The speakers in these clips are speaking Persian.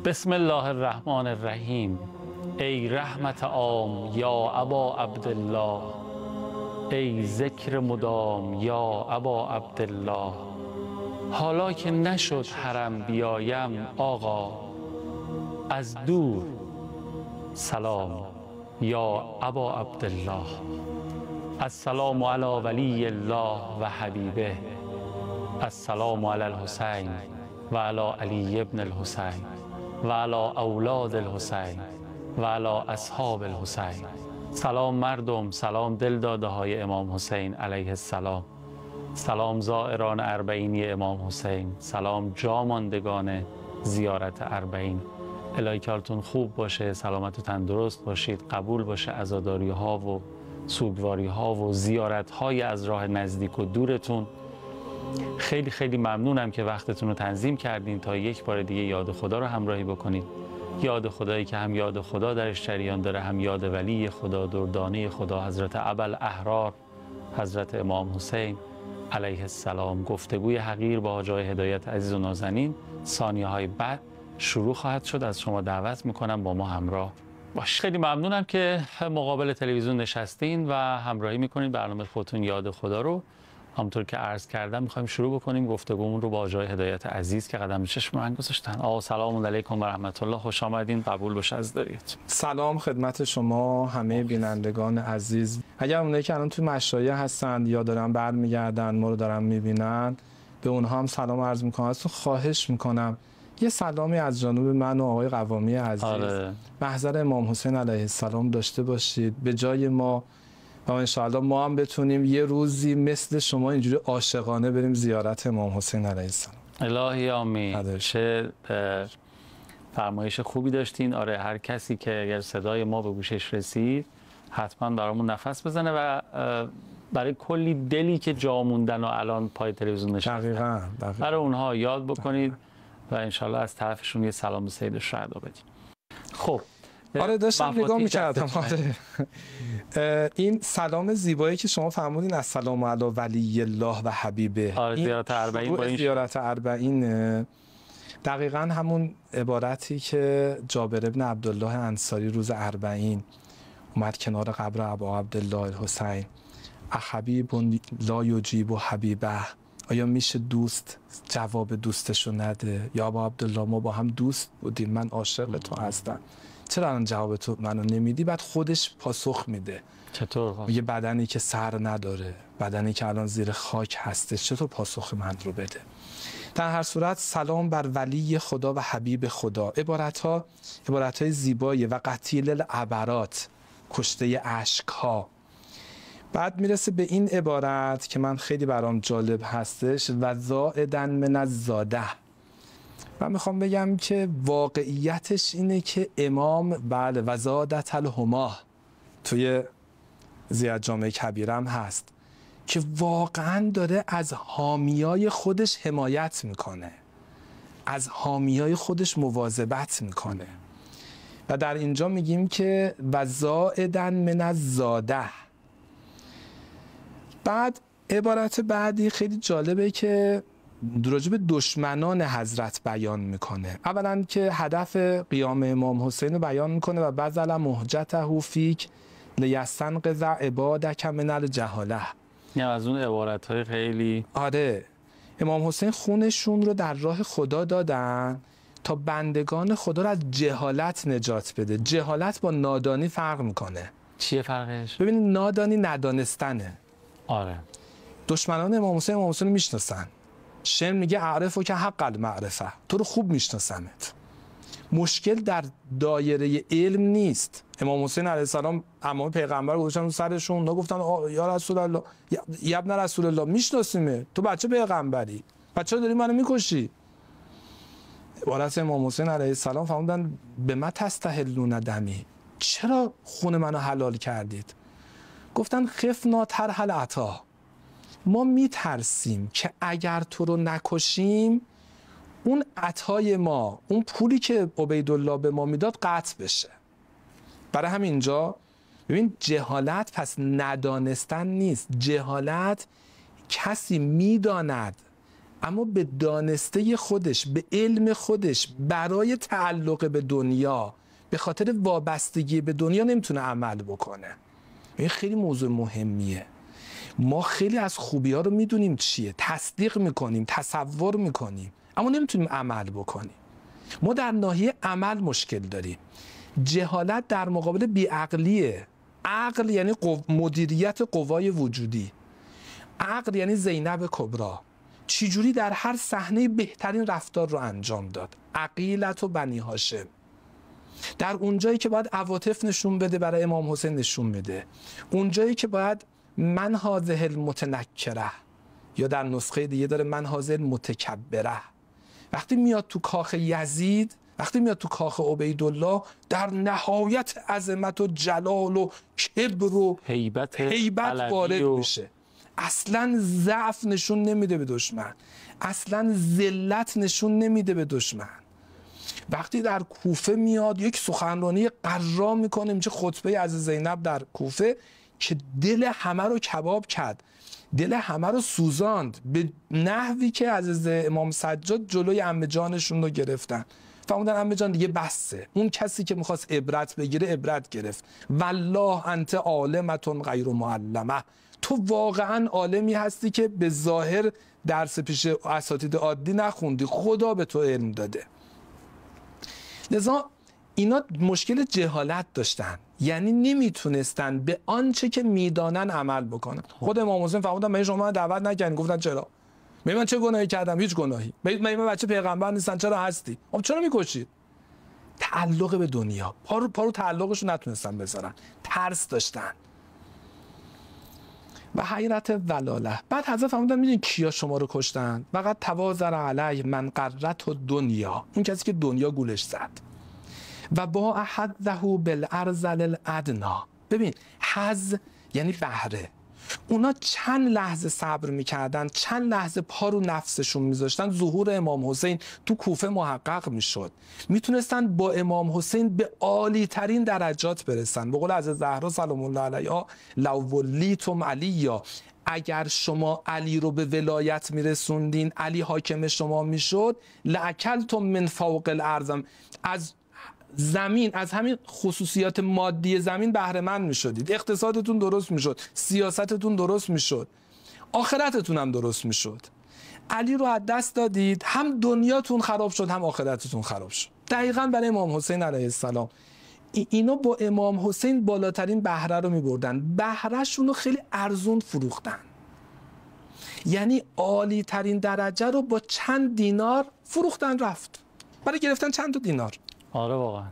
بسم الله الرحمن الرحیم. ای رحمت عام یا ابا عبدالله، ای ذکر مدام یا ابا عبدالله. حالا که نشد حرم بیایم آقا، از دور سلام یا ابا عبدالله. السلام علی ولی الله و حبیبه، السلام علی الحسین و علی علی ابن الحسین و علی اولاد الحسین و علی اصحاب الحسین. سلام مردم، سلام دل داده های امام حسین علیه السلام، سلام زائران اربعینی امام حسین، سلام جاماندگان زیارت اربعین. الهی که حالتون خوب باشه، سلامت و تندرست باشید، قبول باشه عزاداری ها و سوگواری ها و زیارت های از راه نزدیک و دورتون. خیلی خیلی ممنونم که وقتتون رو تنظیم کردین تا یک بار دیگه یاد خدا رو همراهی بکنید. یاد خدایی که هم یاد خدا درش جریان داره، هم یاد ولی خدا، دردانه خدا، حضرت ابوالأحرار حضرت امام حسین علیه السلام. گفتگوی حقیر با حاجای هدایت عزیز و نازنین ثانیه های بعد شروع خواهد شد. از شما دعوت میکنم با ما همراه باش. خیلی ممنونم که مقابل تلویزیون نشستین و همراهی میکنین برنامه خودتون یاد خدا رو. همونطور که عرض کردم میخوایم شروع بکنیم گفتگومون رو با حاجای هدایت عزیز که قدم به چشم من گذاشتن. آقا سلام علیکم و رحمت الله، خوش آمدین، قبول باشه از داریت. سلام خدمت شما همه بینندگان عزیز. اگر اونایی که الان توی مشایع هستن یا دارن برمیگردن ما رو دارن میبینن، به اونها هم سلام عرض میکنم. ازتون خواهش میکنم یه سلامی از جانب من و آقای قوامی عزیز محضر امام حسین علیه السلام داشته باشید به جای ما، و انشاءالله ما هم بتونیم یه روزی مثل شما اینجوری عاشقانه بریم زیارت امام حسین علیه السلام. الهی آمین. چه فرمایش خوبی داشتین. آره، هر کسی که اگر صدای ما به گوشش رسید حتما برامون نفس بزنه و برای کلی دلی که جا موندن و الان پای تلویزیون نشستن دقیقاً برای اونها یاد بکنید و انشالله از طرفشون یه سلام به سید الشهدا بدید. خب آره داشتم نگاه میکردم. آره این سلام زیبایی که شما فرمودین السلام علی ولی الله و حبیبه، آره زیارت اربعین با این زیارت اربعین دقیقاً همون عبارتی که جابر بن عبدالله انصاری روز اربعین اومد کنار قبر ابا عبدالله الحسین، احبیب لا یجیب و حبیبه، آیا میشه دوست جواب دوستشو نده؟ یا ابا عبدالله ما با هم دوست بودیم، من عاشق تو هستم، چرا الان جواب تو منو نمیدی؟ بعد خودش پاسخ میده. چطور؟ میگه بدنی که سر نداره، بدنی که الان زیر خاک هستش، چطور پاسخ من رو بده؟ در هر صورت سلام بر ولی خدا و حبیب خدا. عبارت‌های زیبایی و قتیل العبرات، کشته اشک‌ها. بعد میرسه به این عبارت که من خیلی برام جالب هستش، و زائدن من الزاده. من میخوام بگم که واقعیتش اینه که امام بله و زادت الهما توی زیارت جامع کبیرم هست که واقعا داره از حامیای خودش حمایت میکنه، از حامیای خودش مواظبت میکنه. و در اینجا میگیم که و زائدن من الزاده. بعد عبارت بعدی خیلی جالبه که راجع به دشمنان حضرت بیان میکنه. اولا که هدف قیام امام حسین رو بیان میکنه و بذل مهجته فیک لیستنقذ عبادک من الجهاله. یعنی از اون عبارت‌های خیلی آره، امام حسین خونشون رو در راه خدا دادن تا بندگان خدا رو از جهالت نجات بده. جهالت با نادانی فرق میکنه. چیه فرقش؟ ببینید نادانی ندانستنه. آره، دشمنان امام حسین رو میشناسن. شعر میگه اعرفو که حق المعرفه، تو رو خوب میشناسمت. مشکل در دایره علم نیست. امام حسین علیه السلام امام پیغمبر گذاشتن سرشون، اونا گفتن یا رسول الله یا ابن رسول الله میشناسیمه، تو بچه پیغمبری، بچه داری منو میکشی. عبارت امام حسین علیه السلام فرمودن به ما تستحلون دمی، چرا خون منو حلال کردید؟ گفتن خفنا ترحل عطا، ما میترسیم که اگر تو رو نکشیم اون عطای ما، اون پولی که عبیدالله به ما میداد قطع بشه. برای همینجا ببین جهالت پس ندانستن نیست. جهالت کسی میداند اما به دانسته خودش، به علم خودش، برای تعلق به دنیا، به خاطر وابستگی به دنیا نمیتونه عمل بکنه. این خیلی موضوع مهمیه. ما خیلی از خوبی ها رو میدونیم چیه، تصدیق میکنیم، تصور میکنیم، اما نمیتونیم عمل بکنیم. ما در ناحیه عمل مشکل داریم. جهالت در مقابل بیعقلیه. عقل یعنی مدیریت قوای وجودی. عقل یعنی زینب کبرا، چجوری در هر صحنه بهترین رفتار رو انجام داد. عقیلت و بنی هاشم، در اونجایی که باید عواطف نشون بده برای امام حسین نشون بده، اونجایی که باید من هذه المتنکره، یا در نسخه دیگه داره من هذه المتکبره، وقتی میاد تو کاخ یزید، وقتی میاد تو کاخ عبیدالله، در نهایت عظمت و جلال و کبر و هیبت وارد میشه. اصلا ضعف نشون نمیده به دشمن، اصلا ذلت نشون نمیده به دشمن. وقتی در کوفه میاد یک سخنرانی قرار میکنه، میشه خطبه از زینب در کوفه که دل همه رو کباب کرد، دل همه رو سوزاند، به نحوی که از امام سجاد جلوی عمه جانشون رو گرفتن. فرمودن عمه جان دیگه بسه. اون کسی که میخواست عبرت بگیره عبرت گرفت. والله انت عالمتون غیر معلمه، تو واقعا عالمی هستی که به ظاهر درس پیش اساتید عادی نخوندی، خدا به تو علم داده. لذا اینا مشکل جهالت داشتن، یعنی نمیتونستن به آنچه که میدانن عمل بکنن. خود امام حسین فرمودن من شما دعوت نکردین، گفتن چرا؟ من چه گناهی کردم؟ هیچ گناهی. من بچه پیغمبر نیستن، چرا هستی؟ خب چرا میکشید؟ تعلق به دنیا، پارو تعلقش رو نتونستن بذارن، ترس داشتن و حیرت ولاله. بعد حضرت فرمودن میدونید کیا شما رو کشتن؟ فقط تواضع علی من قرت و دنیا، اون کسی که دنیا گولش زد. و با حظه بالارذل الادنا. ببین حظ یعنی بهره. اونا چند لحظه صبر میکردن، چند لحظه پا رو نفسشون میذاشتن، ظهور امام حسین تو کوفه محقق میشد. میتونستن با امام حسین به عالی ترین درجات برسن. به قول حضرت زهرا سلام الله علیها لو ولیتم علیا، اگر شما علی رو به ولایت میرسوندین، علی حاکم شما میشد، لاکلتم من فوق الارض، از زمین، از همین خصوصیات مادی زمین بهره مند میشدید، اقتصادتون درست میشد، سیاستتون درست میشد، آخرتتون هم درست میشد. علی رو از دست دادید، هم دنیاتون خراب شد هم آخرتتون خراب شد. دقیقاً برای امام حسین علیه السلام اینا با امام حسین بالاترین بهره رو میبردن، بهرهشون رو خیلی ارزون فروختن، یعنی عالی ترین درجه رو با چند دینار فروختن رفت برای گرفتن چند تا دینار. آره واقعا.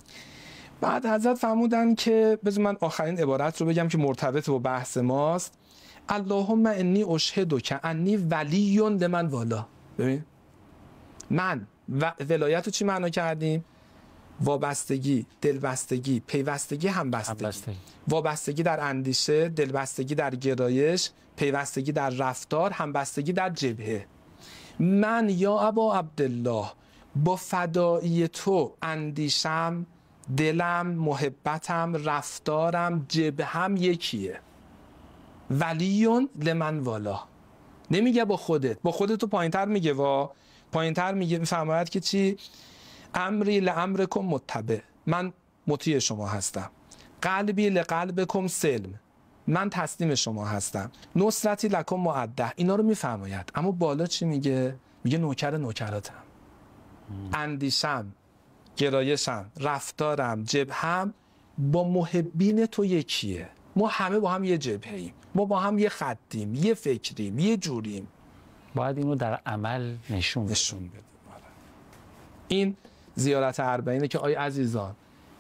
بعد حضرت فرمودن که بذار من آخرین عبارت رو بگم که مرتبط با بحث ماست. اللهم انی اشهدک انی ولی لمن والا. ببین من ولایت رو چی معنا کردیم؟ وابستگی، دلبستگی، پیوستگی، همبستگی. وابستگی در اندیشه، دلبستگی در گرایش، پیوستگی در رفتار، همبستگی در جبهه. من یا ابا عبدالله با فدایی تو اندیشم، دلم، محبتم، رفتارم، جبهم یکیه. ولیون لمن والا. نمیگه با خودت تو پایینتر میگه، پایینتر میگه، میفرماید که چی؟ امری لامرکم متبع، من مطیع شما هستم. قلبی لقلبکم سلم، من تسلیم شما هستم. نصرتی لکم مؤده، اینا رو میفرماید. اما بالا چی میگه؟ میگه نوکر نوکراتم. اندیشم، گرایشم، رفتارم، جبهم با محبین تو یکیه. ما همه با هم یه جبهه ایم، ما با هم یه خطیم، یه فکریم، یه جوریم. باید اینو در عمل نشون بده. این زیارت اربعینه که آی عزیزان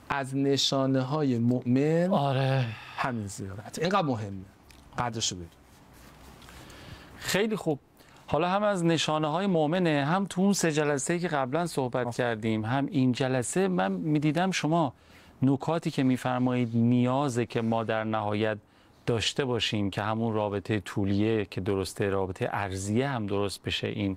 از نشانه های مؤمن، آره همین زیارت اینقدر مهمه، قدرشو بدون. خیلی خوب. حالا هم از نشانه های مؤمنه، هم تو اون 3 جلسه‌ای که قبلا صحبت کردیم، هم این جلسه من میدیدم شما نکاتی که میفرمایید نیازه که ما در نهایت داشته باشیم که همون رابطه طولیه که درسته، رابطه عرضیه هم درست بشه. این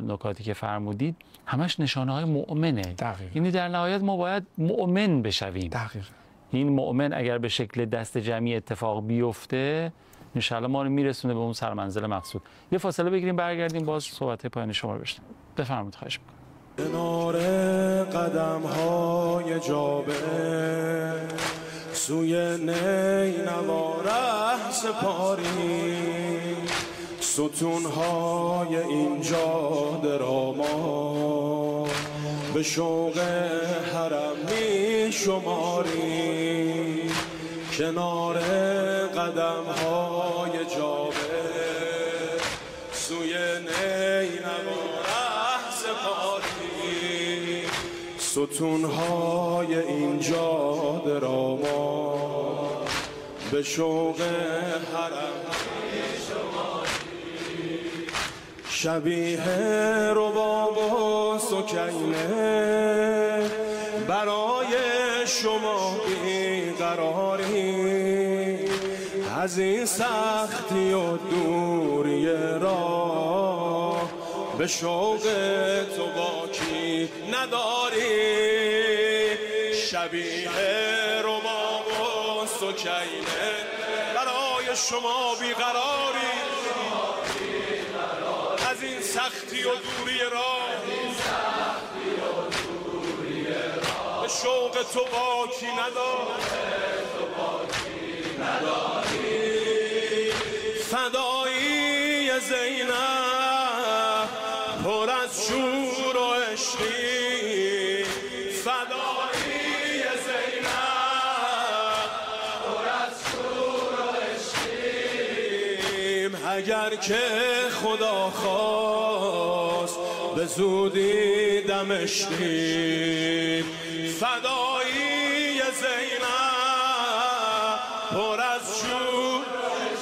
نکاتی که فرمودید همش نشانه های مؤمنه. دقیقا. یعنی در نهایت ما باید مؤمن بشویم. دقیقا. این مؤمن اگر به شکل دست جمعی اتفاق بیفته انشالله ما رو میرسونه به اون سرمنزل مقصود. یه فاصله بگیریم برگردیم باز صحبت پایانی شما رو بشنویم. بفرمایید. خواهش می‌کنم. کنار قدم های جابه سوی نینوا ره سپاری، ستون های این جاده را ما به شوق حرم می شماری. کنار قدم های جابه سوی نینوا ره سپاری، ستون های این جاده را ما به شوق حرم شبیه رباب و سکینه برای شما بیقراری، از این سختی و دوری راه به شوق تو باکی نداری. شبیه رباب و سکینه برای شما بیقراری، از این سختی و دوری راه به شوق تو باکی نداری. فدایی زینب پر از شور و عشقی، فدایی زینب پر از شور و عشقیم، اگر که خدا خواست به زودی دمشقیم. فدایی زینب پر از شور،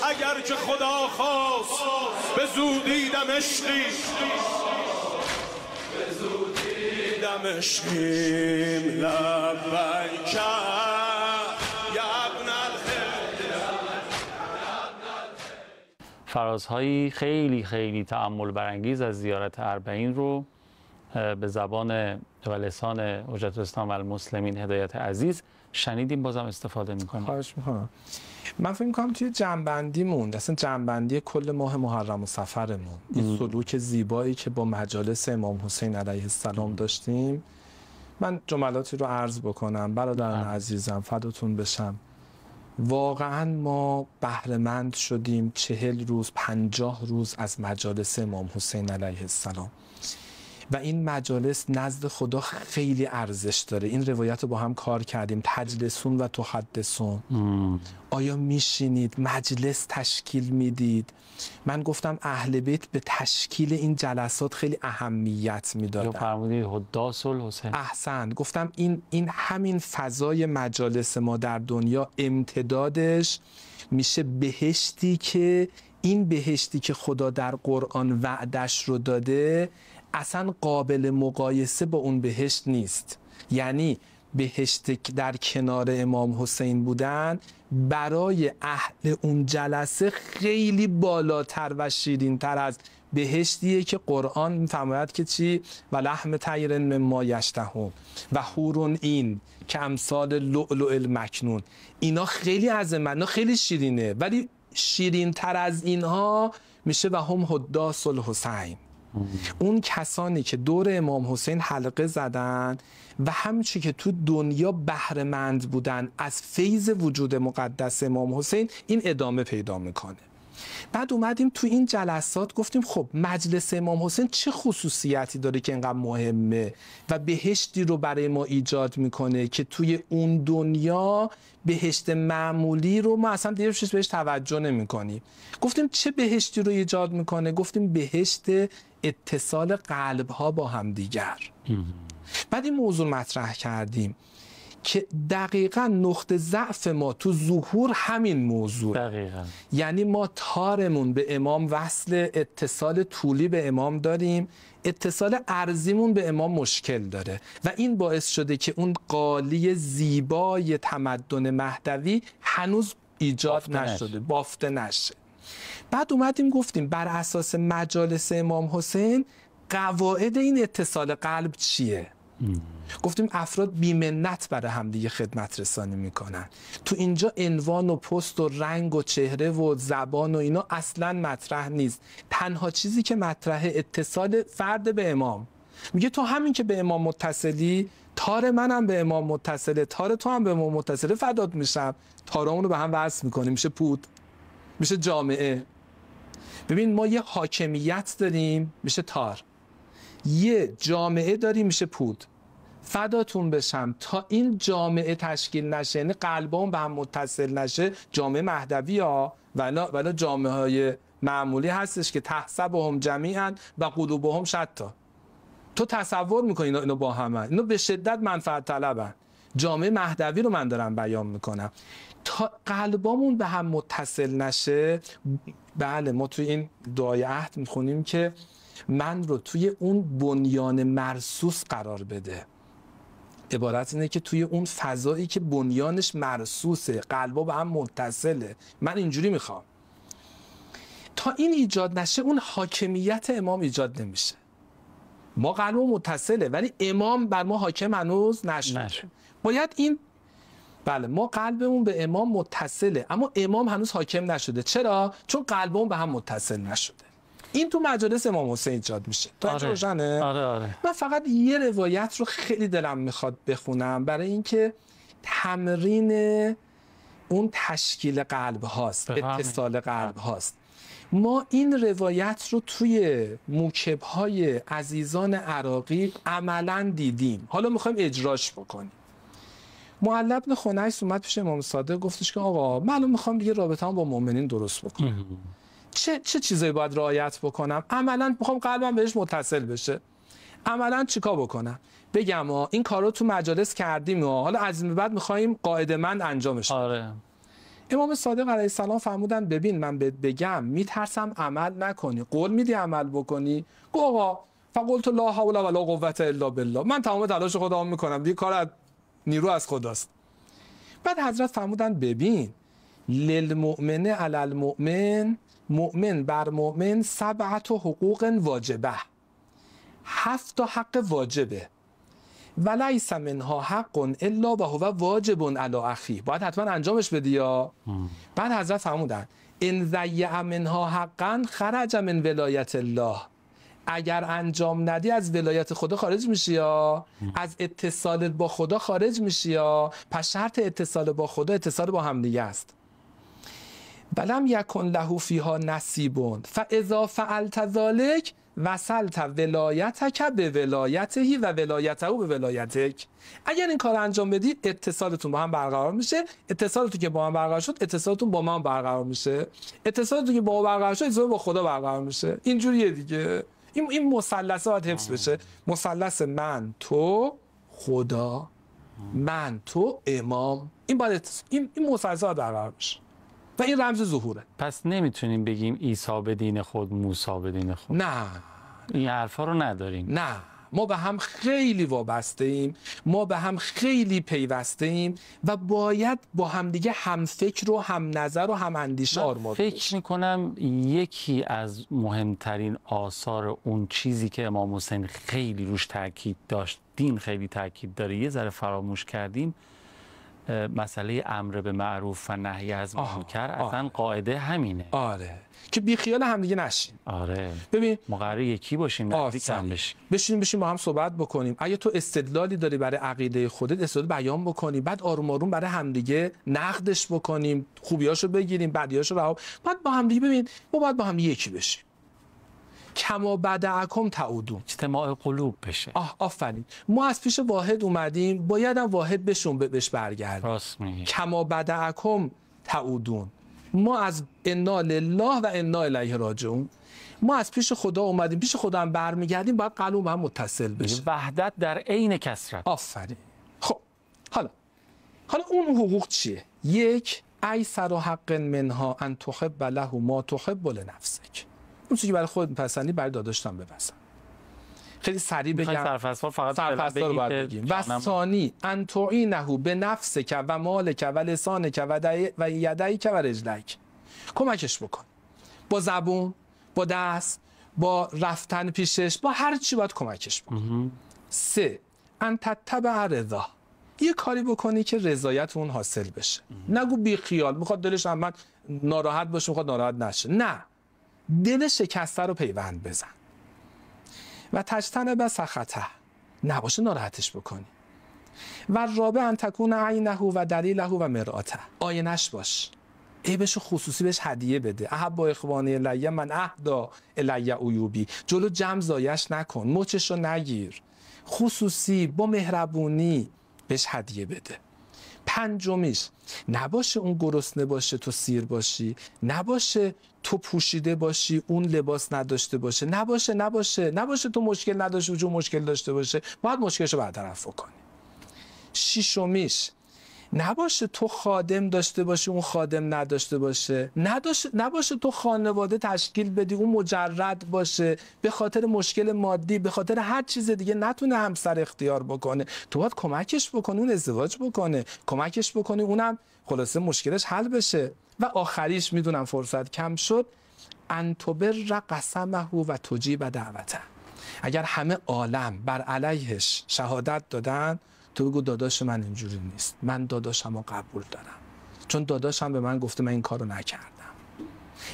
اگر که خدا خواست به زودی دمشقیم، به زودی دمشقیم. لبیک یا ابن فرازهایی خیلی خیلی تأمل برانگیز از زیارت اربعین رو به زبان و لسان حجت الاسلام و المسلمین هدایت عزیز شنیدیم، بازم استفاده میکنیم. خواهش میکنم. من فکر میکنم توی جنبندیمون، اصلا جنبندی کل ماه محرم و صفرمون، این سلوک زیبایی که با مجالس امام حسین علیه السلام داشتیم، من جملاتی رو عرض بکنم. برادران عزیزم فداتون بشم، واقعا ما بهره‌مند شدیم 40 روز 50 روز از مجالس امام حسین علیه السلام و این مجالس نزد خدا خیلی ارزش داره. این روایت رو با هم کار کردیم، تجلسون و تحدثون. آیا میشینید مجلس تشکیل میدید؟ من گفتم اهل بیت به تشکیل این جلسات خیلی اهمیت میدادن. یا فرمودید حداث الحسین. احسن. گفتم این همین فضای مجالس ما در دنیا امتدادش میشه بهشتی که این بهشتی که خدا در قرآن وعدش رو داده اصلا قابل مقایسه با اون بهشت نیست. یعنی بهشت که در کنار امام حسین بودن برای اهل اون جلسه خیلی بالاتر و شیرین‌تر از بهشتیه که قرآن می‌فرماید که چی؟ و لحم طیر مما یشتهون و حور این که امثال لؤلؤ المکنون. اینا خیلی عظیمه، اینا خیلی شیرینه، ولی شیرین‌تر از اینها میشه و هم حداث الحسین. اون کسانی که دور امام حسین حلقه زدن و همچی که تو دنیا بهره‌مند بودن از فیض وجود مقدس امام حسین، این ادامه پیدا میکنه. بعد اومدیم تو این جلسات گفتیم خب مجلس امام حسین چه خصوصیتی داره که اینقدر مهمه و بهشتی رو برای ما ایجاد میکنه که توی اون دنیا بهشت معمولی رو ما اصلا دیگه بهش توجه نمی‌کنیم. گفتیم چه بهشتی رو ایجاد میکنه؟ گفتیم بهشت اتصال قلب‌ها با هم دیگر. بعد این موضوع مطرح کردیم که دقیقاً نقطه ضعف ما تو ظهور همین موضوع. دقیقاً. یعنی ما تارمون به امام وصل، اتصال طولی به امام داریم، اتصال ارضیمون به امام مشکل داره و این باعث شده که اون قالی زیبای تمدن مهدوی هنوز ایجاد نشده، بافته نشه. بعد اومدیم گفتیم بر اساس مجالس امام حسین قواعد این اتصال قلب چیه؟ گفتیم افراد بی‌منت برای همدیگه خدمت رسانی میکنن. تو اینجا عنوان و پست و رنگ و چهره و زبان و اینا اصلا مطرح نیست. تنها چیزی که مطرحه اتصال فرد به امام. میگه تو همین که به امام متصلی، تار منم به امام متصله، تار تو هم به امام متصله، فدات میشم. تارامون رو به هم وصل میکنیم، میشه پود، میشه جامعه. ببین ما یه حاکمیت داریم، میشه تار. یه جامعه داریم، میشه پود. فداتون بشم تا این جامعه تشکیل نشه، یعنی قلبمون به هم متصل نشه، جامعه مهدوی ها ولی جامعه های معمولی هستش که تحسبهم جمیعا و قلوبهم شتا. تو تصور میکنی اینو با هم اینو به شدت منفعت طلبن. جامعه مهدوی رو من دارم بیان میکنم. تا قلبمون به هم متصل نشه، بله ما توی این دعای عهد میخونیم که من رو توی اون بنیان مرصوص قرار بده. عبارت اینه که توی اون فضایی که بنیانش مرصوصه، قلبا به هم متصله، من اینجوری میخوام. تا این ایجاد نشه اون حاکمیت امام ایجاد نمیشه. ما قلبمون متصله ولی امام بر ما حاکم هنوز نشده. باید این بله ما قلبمون به امام متصله اما امام هنوز حاکم نشده. چرا؟ چون قلبمون به هم متصل نشده. این تو مجالس امام حسین ایجاد میشه. تا اینجا روشنه؟ آره. من فقط یه روایت رو خیلی دلم میخواد بخونم برای اینکه تمرین اون تشکیل قلب هاست، اتصال قلب هاست. ما این روایت رو توی موکب‌های عزیزان عراقی عملاً دیدیم. حالا میخوایم اجراش بکنیم. معلی بن خنیس اومد پیش امام صادق گفتش که آقا من میخوام دیگه رابطه‌ام با مؤمنین درست بکنم. چه چیزایی باید رعایت بکنم؟ عملاً میخوام قلبم بهش متصل بشه. عملاً چیکار بکنم؟ بگم این کارو تو مجالس کردیم حالا از این بعد میخوایم قاعده‌مند انجامش بدیم. آره. امام صادق علیه السلام فرمودن ببین من بهت بگم میترسم عمل نکنی، قول میدی عمل بکنی؟ گفت آقا فقلت لا حول ولا قوة الا بالله، من تمام تلاش خودم میکنم، دیگه کار نیرو از خداست. بعد حضرت فرمودن ببین للمؤمن علی المؤمن، مؤمن بر مؤمن 7 حقوق واجبه، 7 حق واجبه، ولیس منها حق الا و هو واجب علی اخیه، باید حتما انجامش بدی یا. بعد حضرت فرمودن ان ضیع منها حقا خرج من ولایت الله، اگر انجام ندی از ولایت خدا خارج میشی یا از اتصال با خدا خارج میشی یا. پس شرط اتصال با خدا اتصال با هم دیگه است. ولم یکن له فیها نصیب فاذا فعلت ذلک وصلت ولایتک به ولایته و ولایته به ولایتک. اگر این کار انجام بدی اتصالتون با هم برقرار میشه، اتصالتون که با هم برقرار شد اتصالتون با من برقرار میشه، اتصالتون که با ما برقرار شد اتصالتون با خدا برقرار میشه. اینجوریه دیگه. این مثلث باید حفظ بشه. مثلث من تو خدا، من تو امام، این باید این مثلث باید برقرار بشه و این رمز ظهوره. پس نمیتونیم بگیم عیسی به دین خود، موسی به دین خود. نه این حرفا رو نداریم. نه، ما به هم خیلی وابسته ایم، ما به هم خیلی پیوسته ایم و باید با همدیگه هم فکر و هم نظر و هم اندیشه آرماد باشیم. فکر میکنم یکی از مهمترین آثار اون چیزی که امام حسین خیلی روش تاکید داشت، دین خیلی تاکید داره، یه ذره فراموش کردیم، مسئله امر به معروف و نهی از منکر. اصلا قاعده همینه. آره که بی خیال هم دیگه نشین. آره ببین ما قراره یکی باشیم، نزدیک هم بشین با هم صحبت بکنیم. اگه تو استدلالی داری برای عقیده خودت استدلال بیان بکنی، بعد آروم آروم برای همدیگه نقدش بکنیم، خوبیاشو بگیریم، بدیاشو رها. بعد با هم دیگه ببین ما باید با هم یکی بشیم. کما بدعکم تعودون، اجتماع قلوب بشه. آفرین. ما از پیش واحد اومدیم، باید هم واحد بهش برگردیم. راست میگی. کما بدعکم تعودون، ما از انا لله و انا الیه راجعون، ما از پیش خدا اومدیم، پیش خدا هم برمیگردیم، باید قلب هم متصل بشه. وحدت در عین کثرت. آفرین. خب حالا اون حقوق چیه؟ یک، ایسر حق منها ان تحب له ما تحب لنفسک، اون چیزی که برای خودت میپسندی برای داداشتم بپسند. خیلی سریع بگم، سرفصل فقط رو باید بگیم. و ثانی ان تعینه به نفسک و مالک و لسانک و یدیک و رجلک، کمکش بکن با زبون، با دست، با رفتن پیشش، با هر چی باید کمکش بکن. 3 ان تتبع رضا، یه کاری بکنی که رضایت اون حاصل بشه. نگو بی خیال میخواد دلش هم من ناراحت باشه میخواد ناراحت نشه، نه، دل شکسته رو پیوند بزن. و تجتنب سخطه، نباشه ناراحتش بکنی. و رابع ان تکون عینه و دلیله و مرآته، آینش باش، عیبشو خصوصی بهش هدیه بده. احب اخوانی الی من اهدا الی عیوبی، جلو جمع زایش نکن، مچشو نگیر، خصوصی با مهربونی بهش هدیه بده. پنجمیش نباشه اون گرسنه باشه تو سیر باشی، نباشه تو پوشیده باشی اون لباس نداشته باشه، نباشه تو مشکل نداشته باشه اون مشکل داشته باشه، باید مشکلشو برطرف کنی. ششمیش نباشه تو خادم داشته باشی اون خادم نداشته باشه، نباشه تو خانواده تشکیل بدی اون مجرد باشه، به خاطر مشکل مادی به خاطر هر چیز دیگه نتونه همسر اختیار بکنه، تو باید کمکش بکنی اون ازدواج بکنه، کمکش بکنی اونم خلاصه مشکلش حل بشه. و آخریش میدونم فرصت کم شد، ان تبر قسمه و تجیب دعوته، اگر همه عالم بر علیهش شهادت دادن تو بگو داداش من اینجوری نیست، من داداشمو قبول دارم، چون داداشم به من گفته من این کارو نکردم.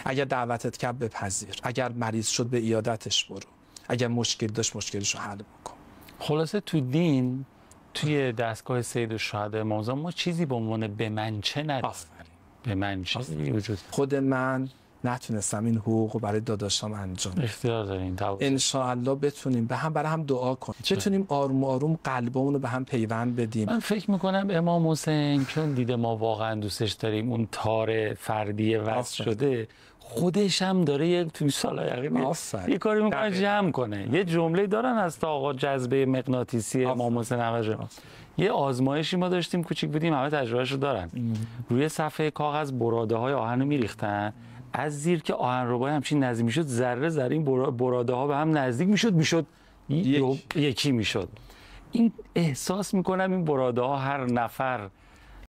اگر دعوتت کرد بپذیر، اگر مریض شد به عیادتش برو، اگر مشکل داشت مشکلشو حل بکن. خلاصه تو دین، توی دستگاه سید الشهدا امام زمان ما چیزی به عنوان به من چه نداریم. به من چه وجود. خود من نتونستم این حقوقو برای داداشام انجام بدم. اختیار دارین. ان شاء الله بتونیم برای هم دعا کنیم، بتونیم آروم آروم قلبمون رو به هم پیوند بدیم. من فکر میکنم امام حسین چون دیده ما واقعا دوستش داریم، اون تار فردی وصل شده، خودش هم داره یه توی سالای اخیر یه کاری میکنه جمع کنه. یه جمله دارن از تا آقا جذبه مغناطیسی امام حسین همه. یه آزمایشی ما داشتیم کوچیک بودیم، همه تجربهشو دارن. روی صفحه کاغذ براده های آهن رو میریختن، از زیر که آهنربای همچین نزدیک میشد ذره ذره این براده ها به هم نزدیک میشد یکی میشد. این احساس میکنم این براده ها هر نفر